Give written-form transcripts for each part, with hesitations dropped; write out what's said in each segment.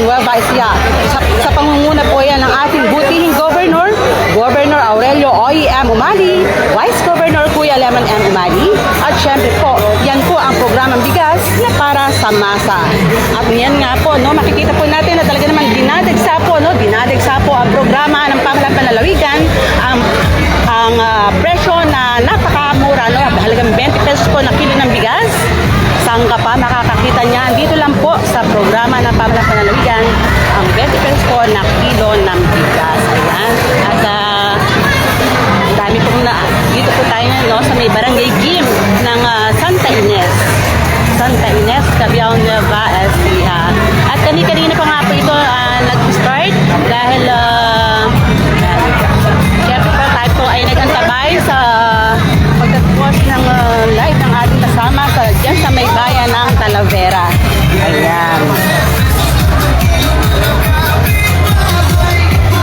Nueva Ecija. Sa pangunguna po yan ng ating butihing Governor, Governor Aurelio O.E.M. Umali, Vice Governor Kuya Lemon M. Umali, at syempre po, yan po ang programang bigas na para sa masa. At yan nga po, no, makikita po natin na talaga naman dinadagsa po ang programa ng Pamahalang Panlalawigan, ang presyo na napakamura, no, halagang 20 pesos po na kilo ng bigas. Saan ka pa makakakita niyan? Dito lang po sa programa ng Pamahalang Panlalawigan, ang 20 pesos po na kilo ng bigas. Ayan. At dami po na, dito po tayo no, sa may barangay Gim ng Santa Ines, Cabiao Nueva Ecija. At kanina pa nga po ito nag-start dahil syempre pa tayo po ay nag-antabay sa pagtatapos ng live ng ating kasama dyan sa may bayan ng Talavera. Ayan.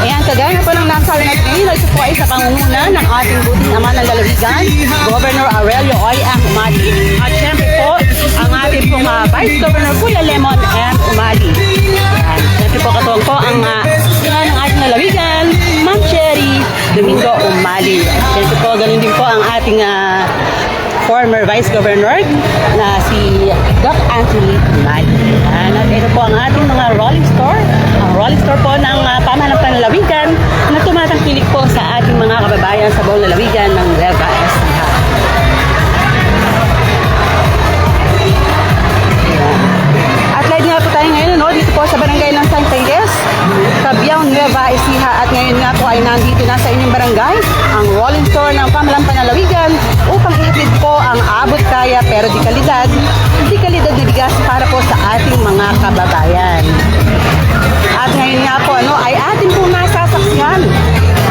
Ayan, kagaya po ng nasabi natin ngayon, ito po ay sa pangunguna ng ating buting ama ng lalawigan, Governor Aurelio O.E.M. Umali. At syempre po, ang ating pong Vice Governor Kuya Lemon M. Umali. Ayan, syempre po katuwang po ang ng ating lalawigan, Ma'am Cherry Domingo Umali. Syempre po, ganun din po ang ating former Vice Governor na si Doc Anthony Umali. At ito po ang ating mga rolling store. Ang rolling store po ng Pamahalang Panlalawigan na tumatangkilik po sa ating mga kababayan sa buong lalawigan ng Nueva Ecija. At live nga po tayo ngayon, no? Dito po sa barangay ng Santa Ines, Cabiao Nueva Ecija. At ngayon nga po ay nandito na sa inyong barangay ang rolling store ng Pamahalang Panlalawigan upang ihatid po ang abot kaya pero di kalidad na bigas para po sa ating mga kababayan. At ngayon nga po ay atin pong nasasaksihan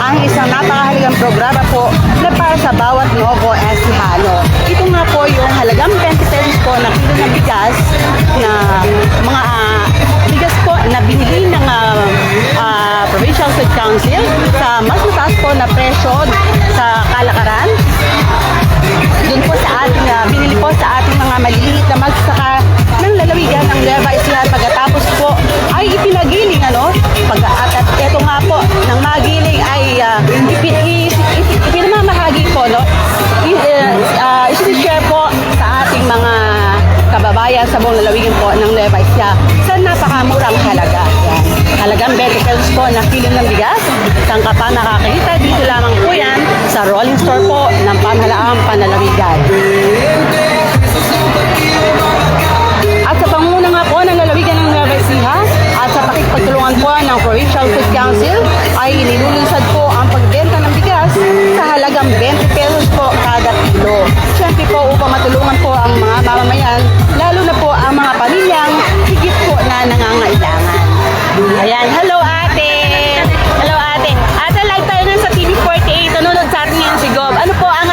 ang isang napakahalagang programa po na para sa bawat Novo Ecijano. Ito nga po yung halagang 20 pesos po na kilo ng bigas na mga bigas po na binili ng Provincial Food Council sa mas mataas po na presyo sa kalakaran. Doon po sa ating binili po sa ating mga maliliit na magsasaka ng lalawigan ng Nueva Ecija. Pagkatapos po ay ipinagiling at ito nga po ng magiling ay ipinamamahagi po isi-share po sa ating mga kababayan sa buong lalawigan po ng Nueva Ecija sa napakamurang halaga. Yan. Halagang 20 pesos po na kilo ng bigas. Saan ka pa nakakita? Dito lamang po yan sa rolling store po ng Pamahalaang Panlalawigan. At sa panguna nga po ng lalawigan ng Nueva Ecija at sa pakikipagtulungan po ng Provincial Food Council ay inilulunsad po ang pagbenta ng bigas sa halagang 20 pesos po kada kilo. Siyempre po upang matulungan po ang mga mamamayan, lalo na po ang mga pamilyang higit po na nangangailangan. Ayan, hello ate! Hello ate! Ate, live tayo nun sa TV48. Nanonood sa atin ngayon si Gob. Ano po ang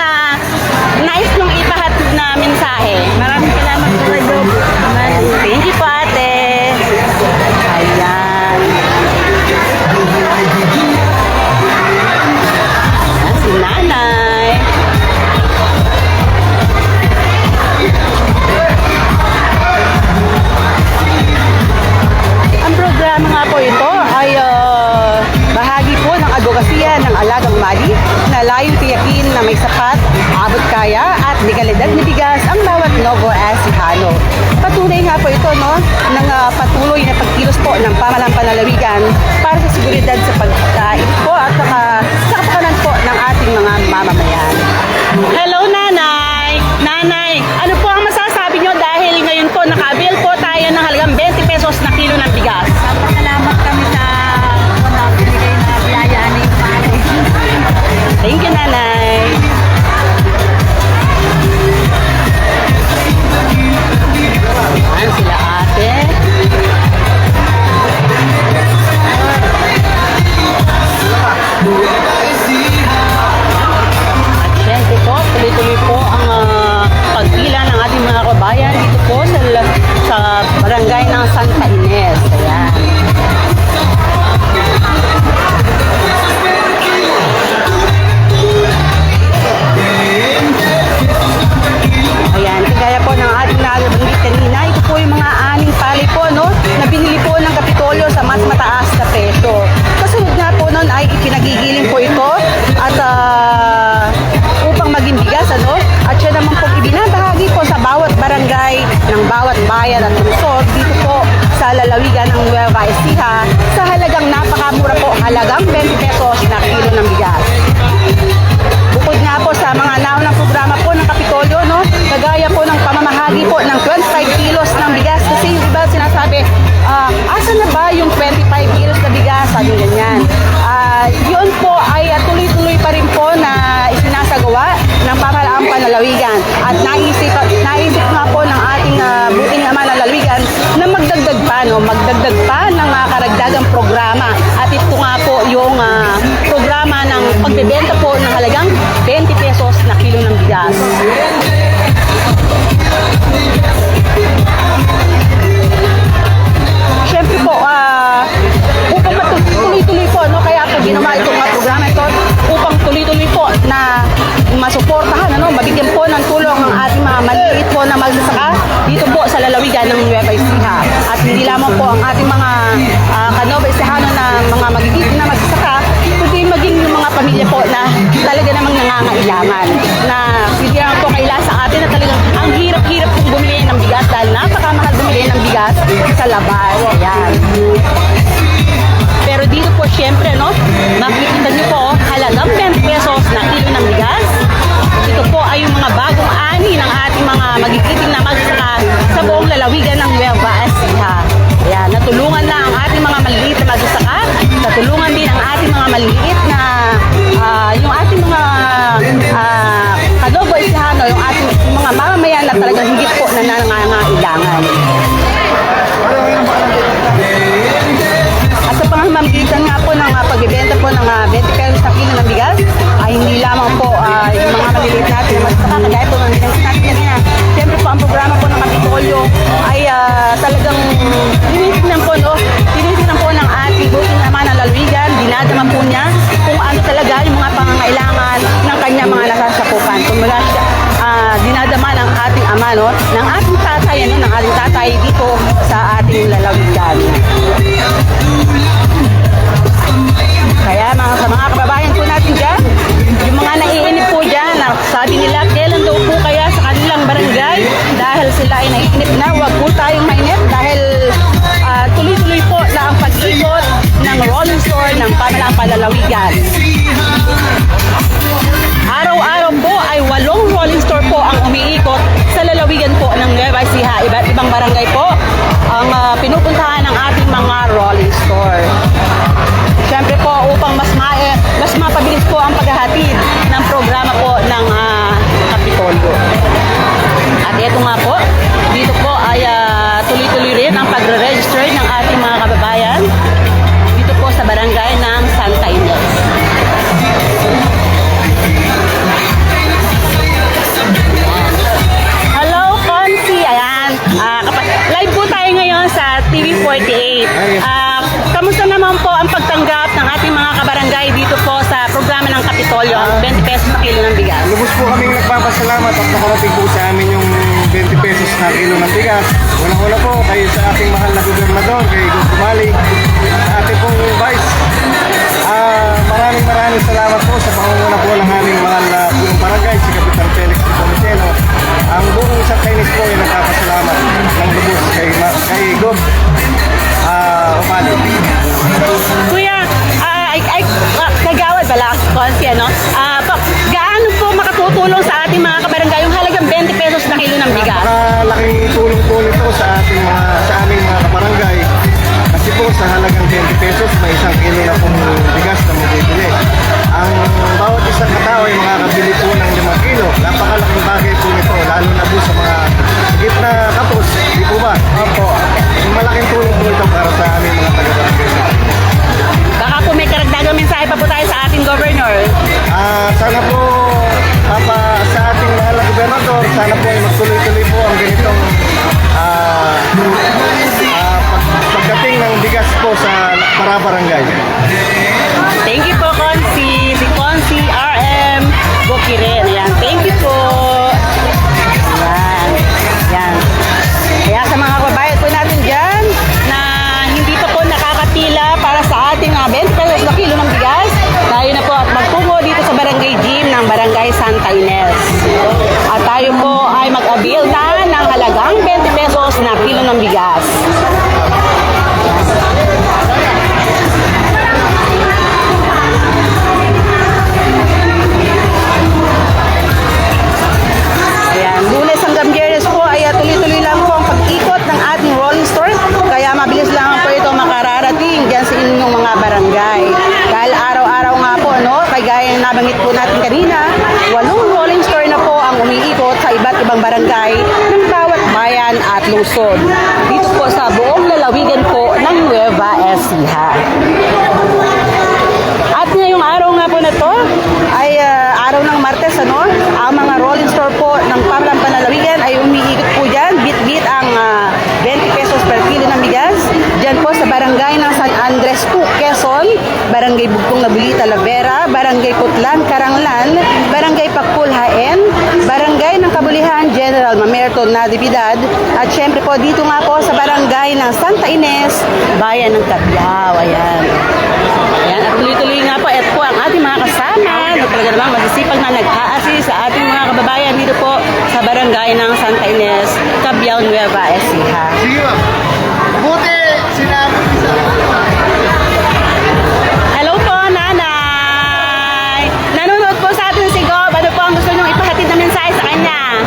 nais nung ipahatid na mensahe? Maraming salamat po kay Gob. Thank you po ate! Ayan. Ayan si nanay. Ang programa nga po ito ay bahagi po ng advokasya ng Alagang Umali na layong tiyakin na may sapat, abot kaya at di kalidad na bigas ang bawat Novo Ecijano. Patunay nga po ito ng patuloy na pagkilos po ng Pamahalang Panlalawigan para sa seguridad sa pagkain po at sa kapakanan po ng ating mga mamamayan. Hello nanay! Nanay, ano po ang masasabi nyo dahil ngayon po nakabil po tayo ng halagang 20 pesos na kilo ng bigas? Salamat kami sa binigay na biyaya ni Mari. Thank you, nanay. Ayan sila ate. At syempre po, tuloy-tuloy po ang pagpila ng ating mga kabayan dito po sa barangay ng Santa Ines. Ayan. Ecija sa halagang napakamura po, halagang 20 pesos na kilo ng bigas. Bukod nga po sa mga naunang programa po ng Kapitolyo, no, kagaya po ng pamamahagi po ng 25 kilos ng bigas. Kasi yung iba sinasabi, asan na ba yung 25 kilos na bigas? Sabi ganyan. Yun po ay tuloy-tuloy pa rin po na isinasagawa ng pamahalaang panlalawigan. At naisip nga po ng ating buting ama ng lalawigan na magdagdag pa ng karagdagang programa. At ito nga po yung programa ng pagbebenta po ng halagang 20 pesos na kilo ng bigas. Siyempre po, upang tuloy-tuloy po, no, kaya po ginawa itong mga programa ito, upang tuloy-tuloy po na masuportahan, mabigyan po ng tulong ang ating mga maliit po na magsasaka dito po sa lalawigan ng Nueva Ecija. At hindi lamang po ang ating mga Nueva Ecijano na mga magiging na magsasaka, kundi maging yung mga pamilya po na talaga namang nangangailangan. Na hindi naman po kailangan sa atin na talagang ang hirap-hirap kong bumili ng bigas dahil napakamahal bumili ng bigas sa labas. Ayan. Pero dito po syempre, no, makikita niyo po halagang 20 pesos na kilo ng bigas. Ito po ay yung mga bagong ani ng ating mga magigiting na magsasaka sa buong lalawigan ng Nueva Ecija. Ayan, natulungan na ang ating mga maliliit na magsasaka, natulungan din ang ating mga maliliit na yung ating mga Nueva Ecijano, yung ating mga mamamayan na talagang higit po na nangangailangan. At sa pamamagitan nga po ng pagbibenta po ng 20 pesos na kilo ng bigas, ay hindi lamang po yung mga maliliit natin na magsasaka, kagaya po ng ginagin natin kanina. Siyempre po ang programa po ng Kapitolyo ay talagang tinitignan po ng ating buting naman ng lalawigan, dinadama po niya kung ano talaga yung mga pangangailangan ng kanya mga nasasakupan. Kung wala siya, dinadama ng ating ama, no, ng ating tatay dito sa ating lalawigan. Kaya sa mga kababayan po natin dyan, yung mga naiinip po dyan, sabi nila, kailan daw po kaya sa kanilang barangay dahil sila ay naiinip na, huwag po tayong mainip dahil tuloy-tuloy po na ang pag-ikot ng rolling store ng pamahalaang panlalawigan. Araw-araw po ay 8 rolling store po ang umiikot sa lalawigan po ng Nueva Ecija. Iba't ibang barangay po ang pinupuntahan ng ating mga rolling store. Siyempre po upang mas mapabilis po ang paghahatid ng programa po ng Kapitolyo. At ito nga po, dito po ay tuloy-tuloy rin ang pagre-register ng ating mga kababayan dito po sa barangay ng Santa Ines. Hello, Consi! Ayan, live po tayo ngayon sa TV48. Kamusta naman po ang pagtanggap ng ating mga kabarangay dito po sa programa ng Kapitolyo, 20 pesos na kilo ng bigas? Lubos po kaming nagpapasalamat at nakarating po sa amin yung 20 pesos na kilo ng bigas. Unang-una po kayo sa ating mahal na gobernador, kay Gov. Kumali, sa ating pong vice. Maraming salamat po sa pangunguna po ng aming mahal na punong barangay, si Kapitan Felix Policeno. Ang buong Santa Ines po ay nagpapasalamat ng lubos kay Gov. Kumali. Kuya, kagawad pala, Consi, ano? Gaano po makatutulong sa ating mga kabarangay yung halagang 20 pesos na kilo ng bigas? Napakalaking tulong po nito sa aming mga kabarangay. Kasi po sa halagang 20 pesos, may 1 kilo na pong bigas na mabibili. Ang bawat isang katao ay makakabili po ng 5 kilo. Napakalaking bagay po nito, lalo na po sa mga higit na kapos. Di po ba? Opo. Malaking tulong po ito para sa aming mga taga-barangay. Baka po may karagdagang mensahe pa po tayo sa ating governor. Sana po sa ating mahal na gobernador, sana po ay magtuloy-tuloy po ang ganitong pagdating ng bigas po sa para-barangay. Thank you po, Consi. Si Consi RM Bokiren. Ayan, thank you po. Ayan. Ayan. Kaya sa mga kababayan po natin dyan na hindi pa po nakakapila para sa ating 20 pesos na kilo ng bigas, tayo na po at magtungo dito sa barangay gym ng barangay Santa Ines. At tayo po ay mag-avail na ng halagang 20 pesos na kilo ng bigas. po natin kanina, 8 rolling store na po ang umiikot sa iba't ibang barangay ng bawat bayan at lungsod. Dito po sa buong lalawigan po ng Nueva Ecija. At ngayong araw nga po na to ay araw ng Martes, ano? Ang mga rolling store po ng Pamahalang Panlalawigan ay umiikot po dyan. Bit-bit ang 20 pesos per kilo ng bigas. Dyan po sa barangay ng San Andres po, Quezon, barangay Bugtong Nabuli, Talavera, barangay Putlan, Karanglan, barangay Pakpulhaen, barangay ng Kabulihan, General Mamerto, Natividad, at syempre po dito nga po sa barangay ng Santa Ines, bayan ng Cabiao. Ayan. Ayan, at tuloy-tuloy nga po, ito po ang ating mga kasama na talaga namang masisipag na nag-a-assist sa ating mga kababayan dito po sa barangay ng Santa Ines, Cabiao, Nueva Ecija. Sige ma'am. Buti sinabi sa Hello po, nanay! Nanonood po sa atin si Gob. Ano po ang gusto niyong ipahatid na mensahe sa kanya?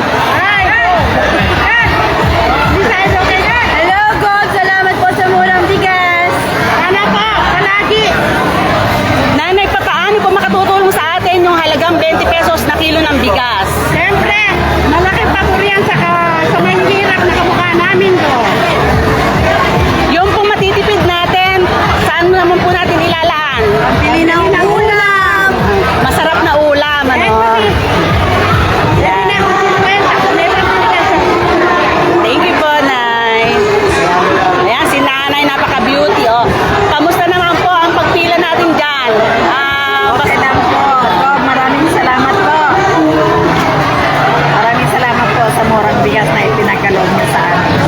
Hello, God! Salamat po sa murang bigas. Sana po, palagi. Nanay, paano po makatutulong sa atin yung halagang 20 pesos na kilo ng bigas? Siyempre, malaki pa po yan sa may hirap na kamukha namin do. Yung pong matitipid natin, saan naman po natin ilalaan? Pili ng ulam. Masarap na ulam, ano? Yan. Thank you po, Nay. Ayan, si Nanay, napaka-beauty, oh. Kamusta naman po ang pagpila natin dyan? Okay lang po. Maraming salamat po. Maraming salamat po sa murang bigas na ipinagkaloob niyo sa amin.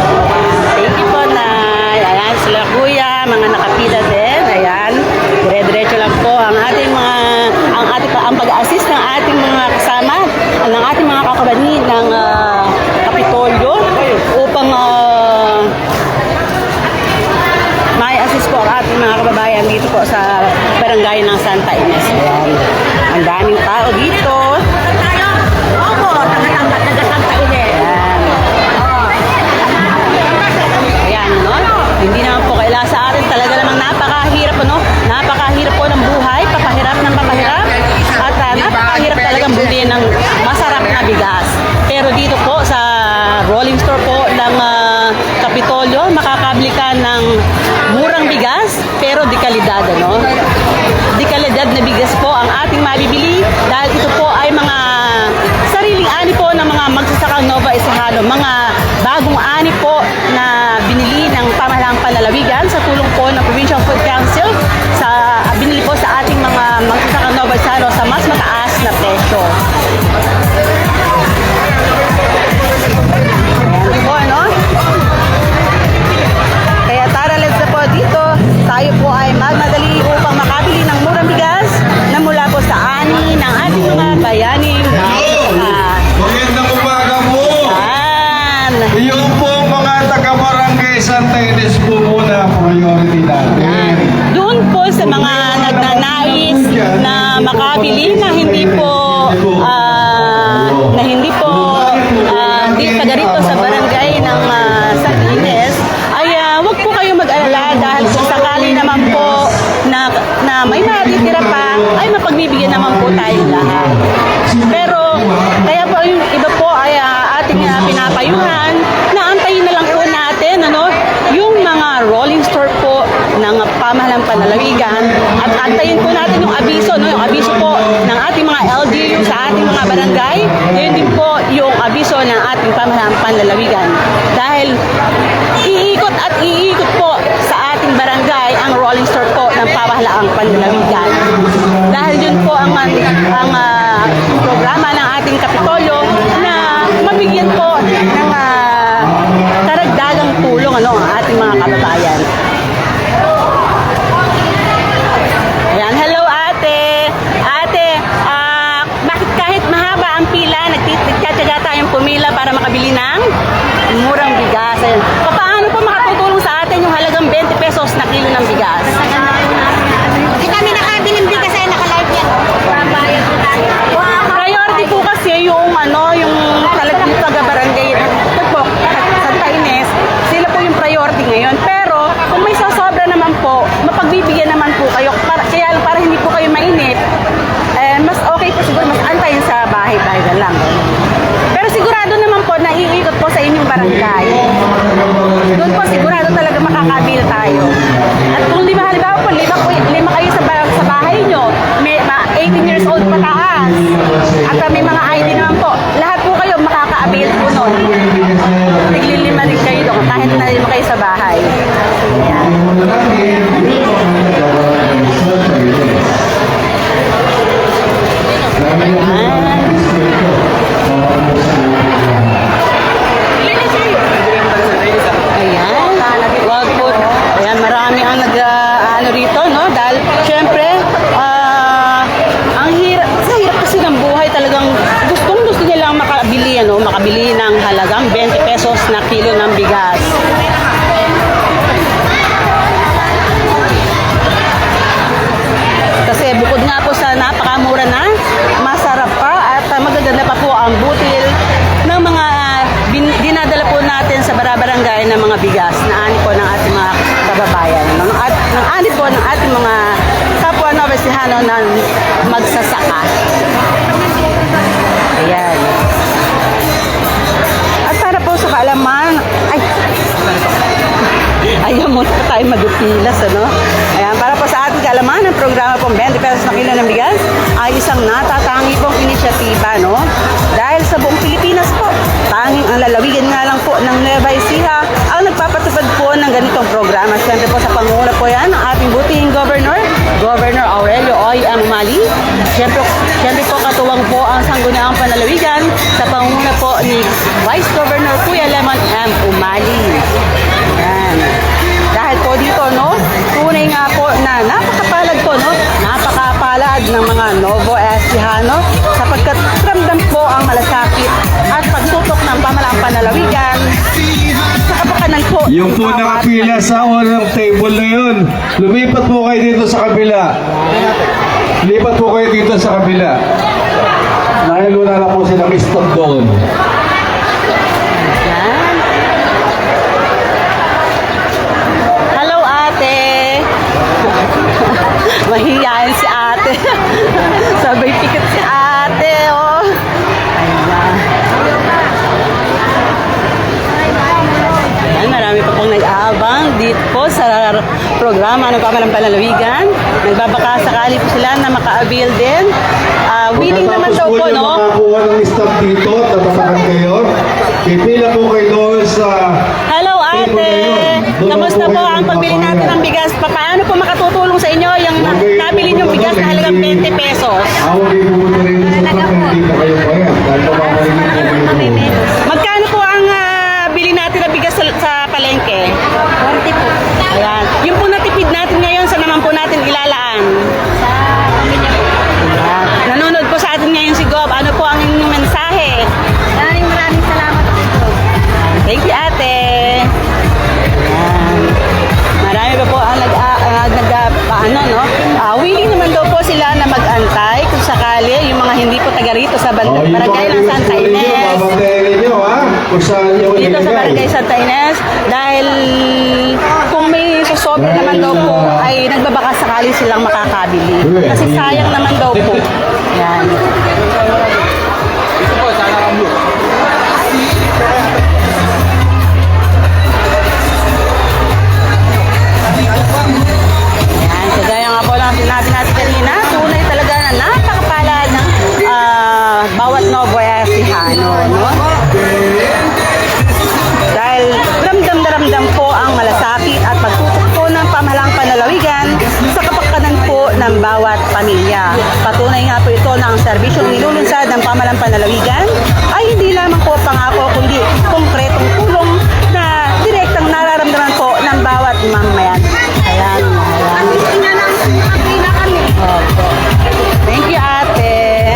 Thank you po, Nay. Ayan, sila kuya, mga nakapila din. Ayan, dire-diretso lang po ang ating mga, ang pag-assist ng ating mga kasama, ng ating mga kakabani ng Kapitolyo upang may assist po ang ating mga kababayan dito po sa barangay ng Santa Ines. Ayan, ang daming tao dito. Opo, talagang taga-Santa Ines. Ayan, no? Hindi naman po kailangan sa atin. Talaga namang napakahirap, ano? Napakahirap po ng buhay. Papahirap ng papahirap. At napakahirap talagang bumili ng masarap na bigas. Pero dito po sa rolling store po ng Kapitolyo, makakabili ka ng murang bigas, pero di kalidad, ano? Di kalidad na bigas po ang ating mabibili dahil ito po ay mga sariling ani po ng mga magsasakang Nova Ecija, mga bagong ani po na binili ng Pamahalaang Panlalawigan sa tulong po ng Provincial Food Council sa binili po sa ating mga magsasakang Nova Ecija sa mas mataas na presyo. Ayan po, ano? Kaya tara, let's na po dito. Tayo po ay magmadali upang makabili ng murang bigas na mula po sa ani ng ating mga bayani. Magandang umaga po. Ayan. Yung po mga taga-barangay Santa Ines po muna priority natin. Doon po sa mga nagnanais na makabili na hindi po di taga rito sa barangay ng San Ines, ay wag po kayo mag-alala dahil kung sakali naman po na may matitira pa, ay mapagbibigyan naman po tayong lahat. Pero kaya po yung iba po ay ating pinapayuhan na antayin na lang po natin, ano, yung mga rolling store po ng Pamahalang Panlalawigan at antayin po natin yung abiso, no, yung abiso po ng ating mga LGU sa ating mga barangay. Yun din po yung abiso ng ating Pamahalang Panlalawigan. Dahil iikot at iikot po sa ating barangay ang rolling store po ng Pamahalaang Panlalawigan. Dahil yun po ang programa ng ating Kapitolyo na mabigyan po ng karagdagang tulong, ano, ang ating mga kababayan. Ayan, hello ate. Ate, bakit kahit mahaba ang pila, nagtityaga tayong pumila para makabili ng murang bigas? Ayan. Paano po makatutulong sa atin yung halagang 20 pesos na kilo ng bigas? Hindi kami nakabili ng bigas ay naka-live yan. Priority po kasi yung yung talagang taga-barangay po, Santa Ines, sila po yung priority ngayon. Pero kung may sasobra naman po, barangay. Doon po sigurado talaga makakabil tayo. At kung halimbawa po, lima kayo sa bahay nyo, may 18 years old pataas, at may mga ID naman po, lahat po kayo makaka-avail po nun. Naglilima rin kayo doon, kahit na lima kayo sa bahay. Ayan. Ayan. Wag po. Ayan, marami ang ano rito, no? Dahil, syempre, ang hirap, sa hirap kasi ng buhay talagang gusto nilang makabili ng halagang 20 pesos na kilo ng bigas. Kasi bukod nga po sa napakamura na, masarap pa at magaganda pa po ang butil ng mga dinadala po natin sa barangay ng mga bigas na ani po ng ating mga kababayan. At ng ani po ng ating mga kapwa Novesihano na magsasaka. Ayan. At para po sa kaalaman, ayaw muna pa tayo magpilas, ano? Ayan, para po sa ating kaalaman, ang programa pong 20 pesos na kilo ng bigas ay isang natatangi pong inisyatiba, no? Dahil sa buong Pilipinas po, tanging ang lalawigan nga lang po ng Nueva Ecija ang nagpapatupad po ng ganitong programa. Siyempre po sa pangunguna po yan, ang ating butihing Governor Aurelio O.M. Umali. Siyempre po katuwang po ang Sangguniang Panlalawigan sa pangunguna po ni Vice Governor Kuya Lemon M. Umali. Ayan. Dahil po dito, no, tunay nga po na napakapalad po, no, napakapalad ng mga Novo Ecijano sapagkat ramdam po ang malasakit at pagtutok ng pamalaang panlalawigan sa kapakanan po. Yung po nakapila sa unang table na yun, lumipat po kayo dito sa kabila. Lipat po kayo dito sa kabila. Nahiluna na po silang stop doon. Ayan. Hello, ate. Mahihayin si ate. Sabay pikit si ate, oh. Ayan, marami pa pong nag-aabang dito po sa programa ng Pamalang Panlalawigan. Nagbabaka sakali po sila na maka-avail din. Willing naman daw po, no? Makakuha ng stop dito, tatapakan kayo. Pipila po kayo doon sa... Hello, ate. Kamusta po ang pagbili natin ng bigas? Paano po makatutulong sa inyo yung nabili niyong bigas na halagang 20 pesos? Ako din pumunta rin sa stop, hindi pa kayo kaya. Dahil mamakalingin po kayo. Magkano po ang bili natin ng bigas sa palengke? 20 po. Ayan. Yung po natipid natin ngayon, saan naman po natin ilalaan? Sa pamilya po. Ayan. Nanonood po sa atin ngayon si Gob. Ano po ang inyong mensahe? Maraming salamat po. Thank you, ate. Ayan. Marami pa po ang willing naman daw po sila na mag-antay kung sakali yung mga hindi po taga rito sa barangay ng Santa Ines. Dito sa barangay Santa Ines dahil kung may susobra naman daw po ay nagbabaka sakali silang makakabili. Kasi sayang naman daw po. Yan. Yan, kagaya nga po lang sinabi natin kanina, tunay talaga na napakapalad ng bawat Novo Ecijano, no? Dahil ramdam na ramdam po ang malasakit at pagtutok po ng pamahalang panlalawigan sa kapakanan po ng bawat pamilya. Patunay nga po ito na ang serbisyong nilulunsad ng pamahalang panlalawigan ay hindi lamang po pangako kundi konkretong tulong na direktang nararamdaman po ng bawat mamayan. Ayan. Opo. Thank you, ate.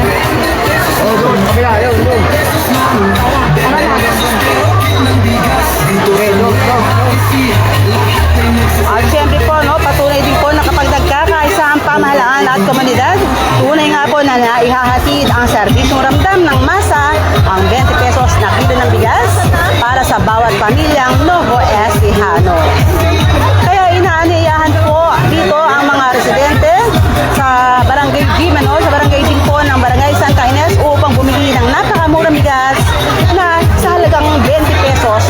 At syempre po, no, patunay din po na kapag nagkakaisa ang pamahalaan at komunidad, tunay nga po na naihahatid ang serbisyong ramdam ng masa ang 20 pesos na kilo ng bigas para sa bawat pamilyang Novo Ecijano. Kaya inaaniyahan po dito ang mga residente sa Barangay G, sa Barangay din po ng Barangay Santa Ines upang bumili ng napakamurang bigas na sa halagang 20 pesos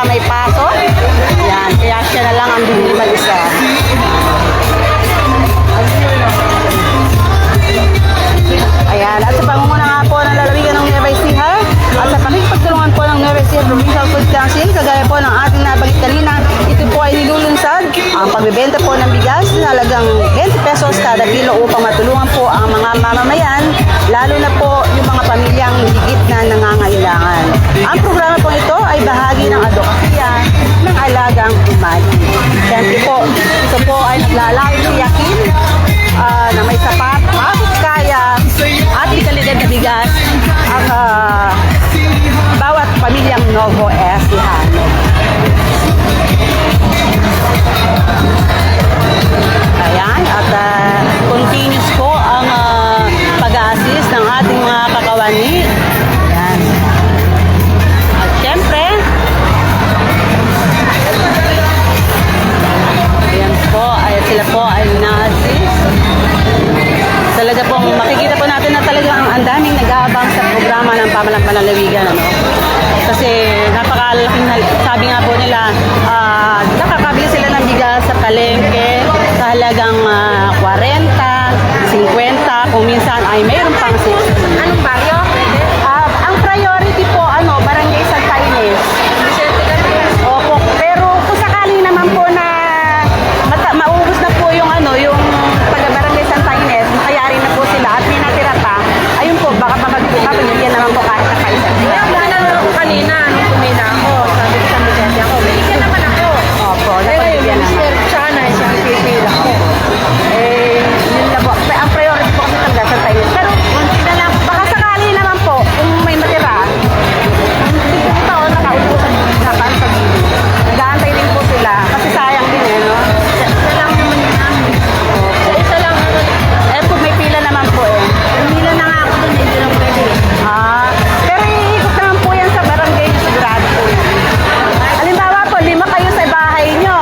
baka may pasok. Yan, kaya siya na lang ang bibili mag-isa. Ayan, at sa pangunguna nga po ng lalawigan ng Nueva Ecija at sa pakikipagtulungan po ng Nueva Ecija Provincial Food Council, kagaya po ng ating nabanggit kanina, ito po ay nilulunsad ang pagbebenta po ng bigas na halagang 20 pesos kada kilo upang matulungan po ang mga mamamayan, lalo na po yung mga pamilyang higit na nangangailangan. Ang programa po ito ay bahagi ng advokasya ng alagang umali. Siyempre po, ito po ay naglalayo tiyakin na may sapat, mabot kaya at di kalidad na bigas ang bawat pamilyang Novo Ecijano. Ayan, at continuous po ang pag-assist ng ating mga kakawani. Ayan. At syempre, ayan po, ay sila po ay na-assist. Talaga pong makikita po natin na talaga ang daming nag-aabang sa programa ng Pamalang Panlalawigan. Ano? Kasi napakalaking, sabi nga po nila, nakakabili sila ng bigas sa palengke sa halagang 40, 50, kung minsan ay mayroon pang 60. Anong baryo? Ang priority po, Barangay Santa Ines. Opo, pero kung sakali naman po na maubos na po yung yung taga-Barangay Santa Ines, makayari na po sila at may natira pa, ayun po, baka mapagpapagyan naman po kahit na kaisa. Naalala ko kanina, nung kumina ako, sabi ko sa muchacha ko, bigyan naman ako. Opo, Pero yung napagbigyan naman. Mr. Chana, siyang pipila ko. Yun na po. Ang priority po kasi talaga Santa Ines. Pero, baka sakali naman po, kung may matira, hindi ko taon nakautusan sa pansagili. Nag-aantay din po sila, kasi sayang din no? Isa lang naman yung namin. Isa lang naman. Po, may pila naman po Pumila na nga ako dun, hindi lang pwede. Pero iikot naman po yan sa barangay, sigurado po yan. Halimbawa po, 5 kayo sa bahay nyo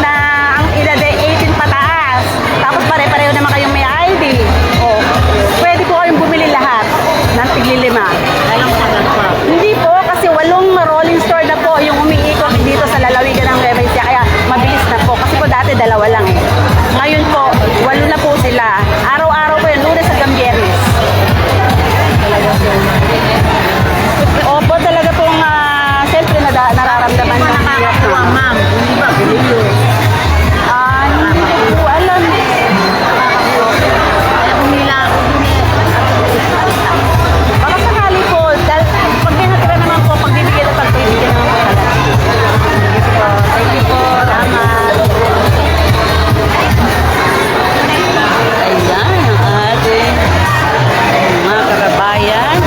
na ang edad ay 18 pataas. Tapos pare-pareho naman kayong may ID. Pwede po kayong bumili lahat ng tigli-5. Alam ko lang pa. Hindi po, kasi 8 rolling store na po yung umiikot dito sa lalawigan ng Nueva Ecija. Kaya mabilis na po. Kasi po dati 2 lang Ngayon po, 8 na po sila. Araw-araw po yun, Lunes hanggang Biyernes. Opo, talaga pong siyempre nararamdaman Hindi ng pa hirap nakakakuha, na. ma'am. Hindi ba? Bili yun. Hindi ko po alam. Kaya pumila ako dun. Baka sakali po, dahil pag may natira naman po, pagbibigyan at pagbibigyan naman po talaga. Thank you po. Salamat. Ayan, ang ating mga karabayan.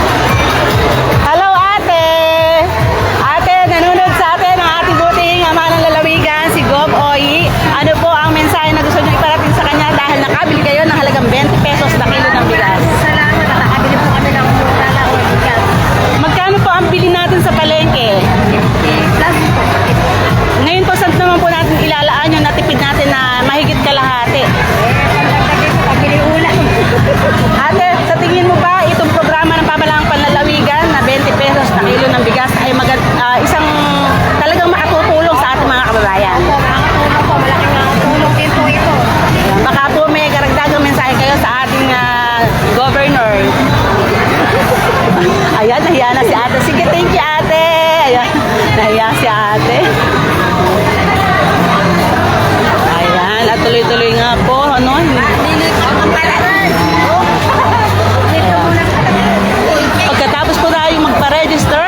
Hello, ate! Ate, nanonood sa atin ang ating buting ama ng lalawigan, si Gob Oyi. Ano po ang mensahe na gusto niyo iparating sa kanya dahil nakabili kayo ng halagang 20 pesos na kilo ng bigas? Salamat. Nakakabili po kami ng murala o bigas. Magkano po ang bili natin sa palengke? Plus po. Ngayon po, saan naman po natin ilalaan yung natipid natin na mahigit kalahati? Pagdagdag ko, pabili ulam. Ate, sa tingin mo ba itong programa ng Pamalang Panlalawigan na 20 pesos na kilo ng bigas ay isang talagang makatutulong sa ating mga kababayan? Nakakatulong po. Malaking nakakatulong din po ito. Baka po may karagdagang mensahe kayo sa ating governor. Ayan, nahiya na si ate. Sige, thank you, ate. Ayan, nahiya si ate. Ayan, at tuloy-tuloy nga po, pagkatapos po tayo magpa-register,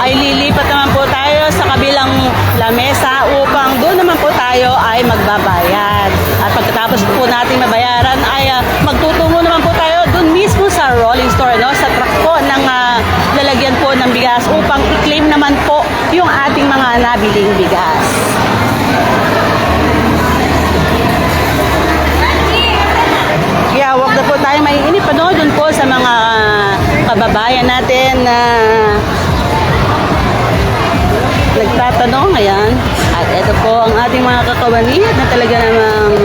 ay lilipat naman po tayo sa kabilang lamesa upang doon naman po tayo ay magbabayad. At pagkatapos po natin mabayaran ay magtutungo naman po tayo doon mismo sa rolling store, sa truck po ng lalagyan po ng bigas upang i-claim naman po yung ating mga nabiling bigas. Kaya wag na po tayo maiinip doon po sa mga kababayan natin na nagtatanong. Ayan. At ito po ang ating mga kakawani na talaga namang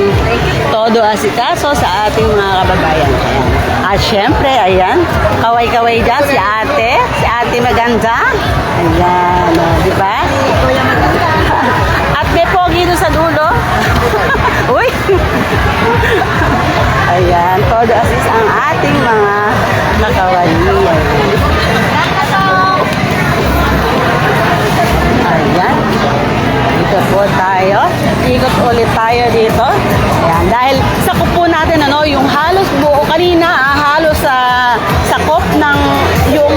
todo asikaso sa ating mga kababayan. Ayan. At syempre, ayan, kaway-kaway dyan si ate maganda. Ayan, di ba? todo assist ang ating mga kakawali. Ayan. Dito po tayo. Ikot ulit tayo dito. Ayan. Dahil sakop po natin yung halos buo kanina, halos sakop ng yung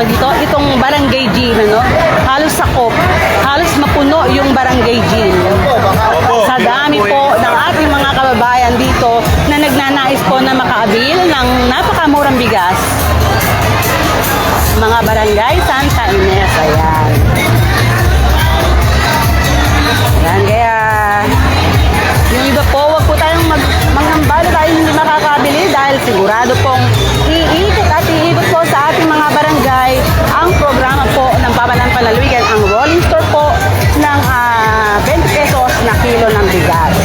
dito, itong Barangay Jean, halos sakop, halos mapuno yung Barangay Jean. Sa dami po ng ating mga kababayan dito na nagnanais po na makaabil ng napakamurang bigas. Mga Barangay Santa Ines, ayan. Ayan, kaya yung iba po, wag po tayong manghambal tayo hindi makakabili dahil sigurado pong iikot at iikot po sa ating mga barangay ang programa po ng Pamahalaan Panlalawigan, ang rolling store po ng 20 pesos na kilo ng bigas.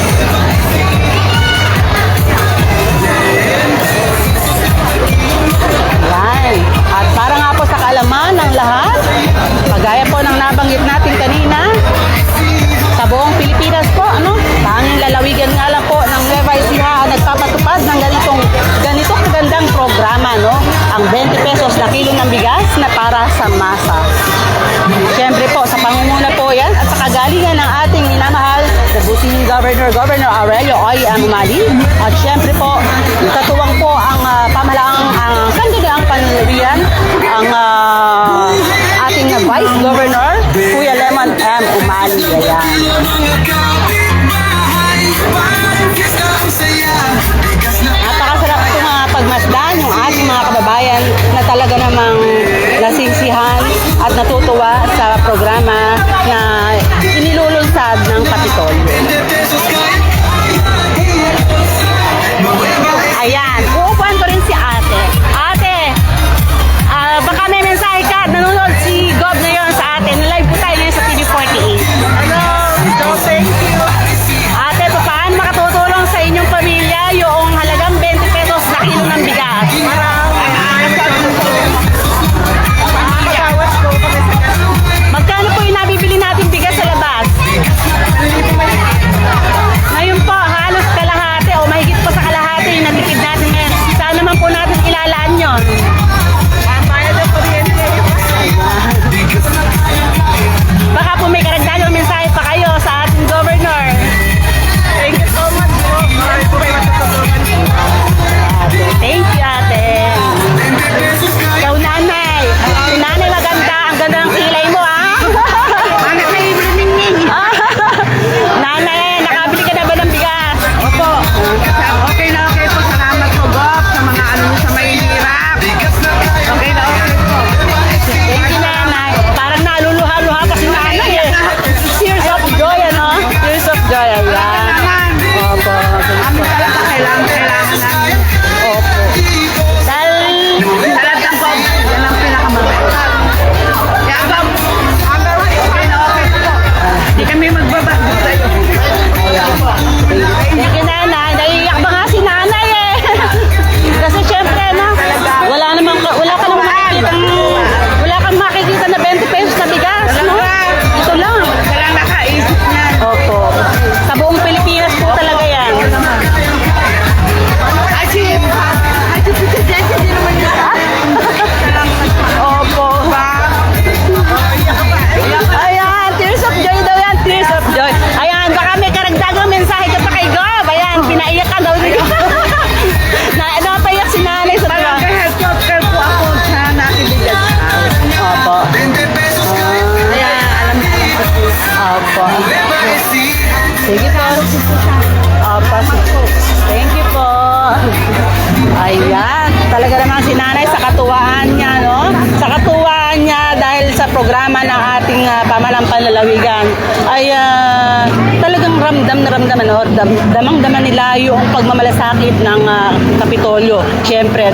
Ayan. At para nga po sa kaalaman ng lahat, kagaya po ng nabanggit natin kanina, sa buong Pilipinas po, tanging lalawigan nga lang po ng Nueva Ecija nagpapatupad ng ganito kagandang programa, ang 20 pesos na kilo ng bigas na para sa masa. Siyempre po, sa pangunguna po yan at sa kagalingan ng ating minamahal na buting Governor Aurelio Oy Amumali. At siyempre po, katuwang po ang pamahalaang Sangguniang Panlalawigan, ang ating Vice Governor, Kuya Lemon M. Umali. Ayan. Napakasarap itong pagmasdan yung ating mga kababayan na talaga namang nasisihan at natutuwa sa programa na inilulunsad ng Kapitolyo. Ayan, uupuan ko rin si ate. Ate, baka may mensahe ka, nanonood si Gob ngayon sa atin. Live po tayo ngayon sa TV48. Hello. So, thank you. Ate, paano makatutulong sa inyong pamilya yung halagang 20 pesos na kilo ng bigas? Magkano po yung nabibili natin bigas sa labas? Ngayon po, halos kalahati o mahigit po sa kalahati yung natipid natin ngayon. Saan naman po natin ilalaan yun? Baka po may karagdagang mensahe pa kayo sa ating governor. Thank you so much po. Sorry po kayo matutulungan po. Ate, thank you ate. Ikaw nanay. Si nanay maganda. Ang ganda ng kilay mo Anak na ibigin. Nanay, nakabili ka na ba ng bigas? Opo. Okay na okay po. Salamat po, Bob, sa mga sa may hirap. Okay na okay po. Thank you nanay. Parang naluluha-luha pa si nanay eh. Tears of joy, Tears of joy, ayan. Opo. Kami talaga kailangan namin. Opo. Dahil Talagang po, yan ang pinakamaganda. Kaya Bob, okay na okay po. Hindi kami magbabago sa'yo. thank you nanay. Naiiyak ba nga si nanay eh. Kasi syempre wala kang makikita na 20 pesos na bigas, Ito lang. Walang nakaisip niyan. Opo. Sa buong Pilipinas po talaga yan. Hindi naman yun. Opo. Ayan, tears of joy daw yan. Tears of joy. Ayan, baka may karagdagang mensahe ka pa kay Gob. Ayan, pinaiyak ka daw. Napaiyak si nanay sa tuwa. Helicopter po ako sa nakibigan. Opo. Kaya alam ko po. Opo. Sige po. Opo. Thank you po. Ayan. Talaga naman si nanay sa katuwaan niya, Sa katuwaan niya dahil sa programa ng ating Pamahalaan Panlalawigan ay talagang ramdam na ramdam, damang-daman nila yung pagmamalasakit ng Kapitolyo. Siyempre,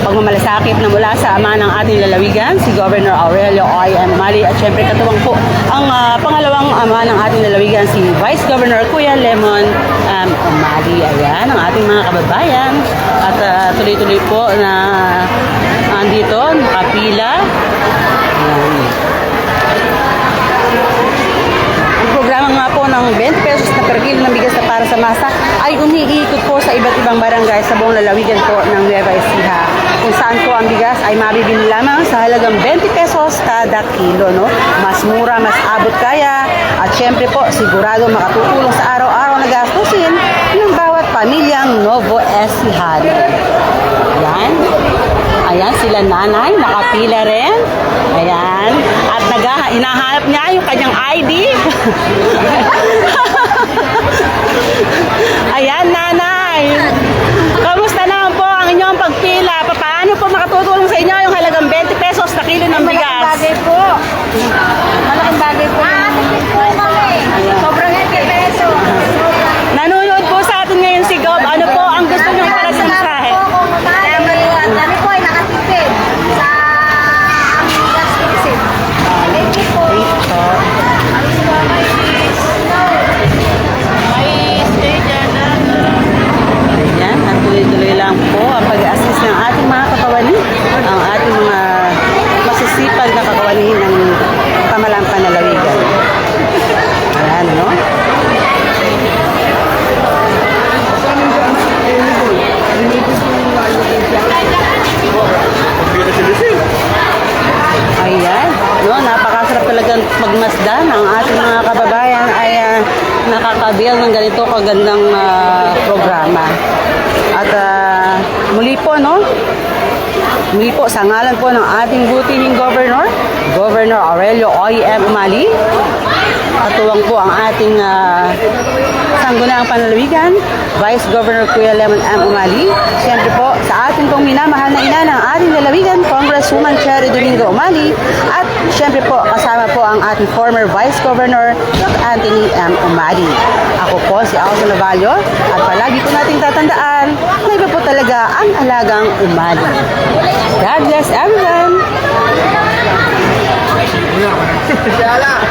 pagmamalasakit na mula sa ama ng ating lalawigan, si Governor Aurelio Oy Amumali. At siyempre, katuwang po ang pangalawang ama ng ating lalawigan, si Vice Governor Kuya Lemon Umali. Ayan, ang ating mga kababayan. At tuloy-tuloy po na andito, nakapila. Ayan. Ang programa nga po ng 20 pesos na per kilo ng bigas na para para sa masa ay umiikot po sa iba't ibang barangay sa buong lalawigan po ng Nueva Ecija. Kung saan po ang bigas ay mabibili lamang sa halagang 20 pesos kada kilo, no? Mas mura, mas abot kaya, at syempre po, sigurado makatutulong sa araw-araw na gastusin ng bawat pamilyang Novo Ecijano. Ayan. Ayan, sila nanay, nakapila rin. Ayan. At hinahanap niya yung kanyang ID. Ayan, nanay. Kamusta naman po ang inyong pagpila? Paano po makatutulong sa inyo yung halagang 20 pesos na kilo ng bigas? Malaking bagay po. Malaking bagay po. Sobrang 20 peso. Nanonood po sa atin ngayon si Gob. Ano po ang gusto niyong para sa mensahe? Kami po ay nakatipid sa aming gastusin. Thank you po. Ayan, at tuloy-tuloy lang po ang pag-assist ng ating mga kakawani, ang ating mga masisipag na kakawani ng Pamalang Panalawigan. Ayan, no? Ayan, no, napakasarap talagang magmasdan. Ang ating mga kababayan ay nakakabiyak ng ganito kagandang programa. At muli po, no, muli po sa ngalan po ng ating butihing Governor Aurelio O.M. Umali, katuwang po ang ating Sangguniang Panlalawigan, Vice Governor Kuya Lemon M. Umali, siyempre po sa ating pong minamahal na ina ng ating lalawigan, Congresswoman Cherry Domingo Umali, at siyempre po kasama po ang ating former Vice Governor Anthony M. Umali. Ako po si Alsa Navallo, at palagi po nating tatandaan na iba po talaga ang alagang Umali. God bless everyone! Siya lang.